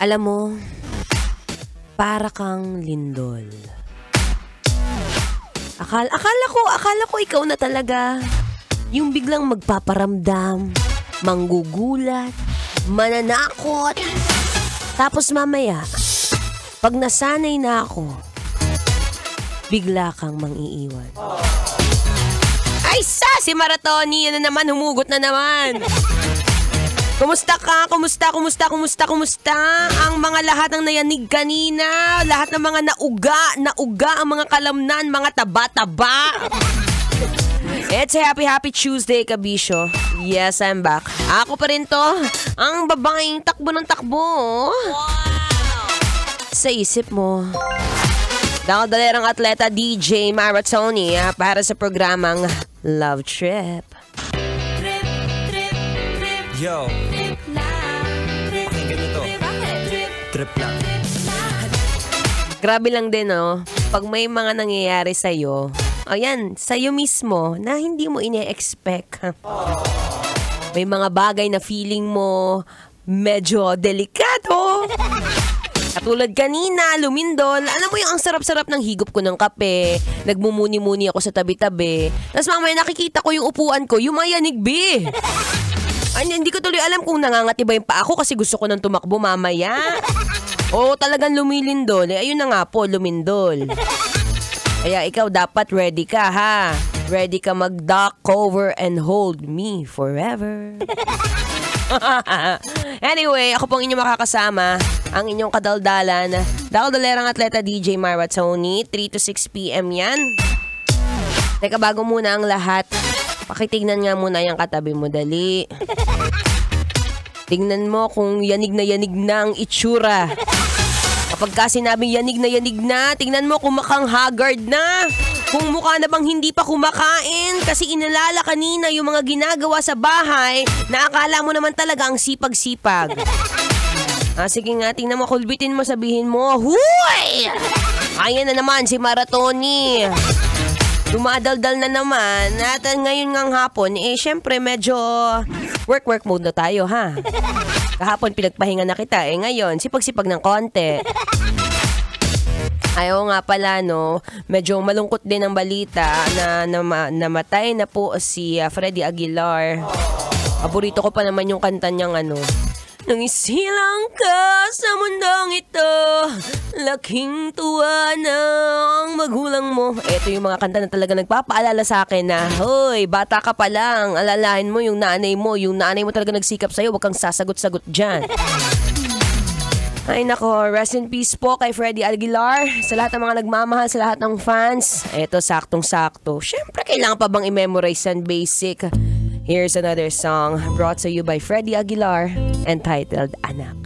Alam mo, para kang lindol. Akala ko ikaw na talaga. Yung biglang magpaparamdam, manggugulat, mananakot. Tapos mamaya, pag nasanay na ako, bigla kang mangiiwan. Ay si Maratoni, yan na naman, humugot na naman. Kumusta ka? Kumusta ang mga lahat ng nayanig kanina? Lahat ng mga nauga ang mga kalamnan, mga taba-taba. It's a happy Tuesday, kabisyo. Yes, I'm back. Ako pa rin to, ang babaeng takbo ng takbo. Sa isip mo. Dalerang atleta DJ Maratoni para sa programang Love Trip. Yo, pakinggan nyo to. Trip lang. Grabe lang din, no? Pag may mga nangyayari sa'yo, sa'yo mismo, na hindi mo ine-expect. May mga bagay na feeling mo medyo delikado. Katulad kanina, lumindol. Alam mo yung ang sarap-sarap ng higop ko ng kape. Nagmumuni-muni ako sa tabi-tabi. Tapos mamaya nakikita ko yung upuan ko, yung mayanig, be. Hindi ko tuloy alam kung nangangati ba yung paa ko kasi gusto ko nang tumakbo mamaya. O talagang lumilindol. Ayun na nga po, lumindol. Kaya ikaw dapat ready ka, ha? Ready ka mag-duck cover and hold me forever. Anyway, ako pong inyong makakasama, ang inyong kadaldalan, daldalerang atleta DJ Maratoni, 3 to 6 p.m. yan. Teka, bago muna ang lahat, pakitignan nga muna yung katabi mo, dali. Tingnan mo kung yanig na ang itsura. Kapag ka sinabing yanig na, tingnan mo kung mukhang haggard na. Kung mukha na bang hindi pa kumakain kasi inalala kanina yung mga ginagawa sa bahay na akala mo naman talaga ang sipag-sipag. Sige nga, tingnan mo, kulbitin mo, sabihin mo, huy! Ayan na naman si Maratoni. Dumadaldal na naman. At ngayon ngang hapon, syempre medyo work mode na tayo, ha? Kahapon pinagpahinga na kita, ngayon sipag-sipag ng konti. Ayaw nga pala, no, medyo malungkot din ang balita na namatay na po si Freddie Aguilar. Paborito ko pa naman yung kanta niyang Nang isilang ka sa mundong ito, laking tuwa ng magulang mo. Ito yung mga kanta na talaga nagpapaalala sa akin na, hoy, bata ka pa lang, alalahin mo yung nanay mo talaga nagsikap sa'yo, huwag kang sasagot-sagot dyan. Ay nako, rest in peace po kay Freddie Aguilar. Sa lahat ng mga nagmamahal, sa lahat ng fans, eto saktong-sakto. Siyempre, kailangan pa bang i-memorize yan basic? Here's another song brought to you by Freddie Aguilar entitled Anak.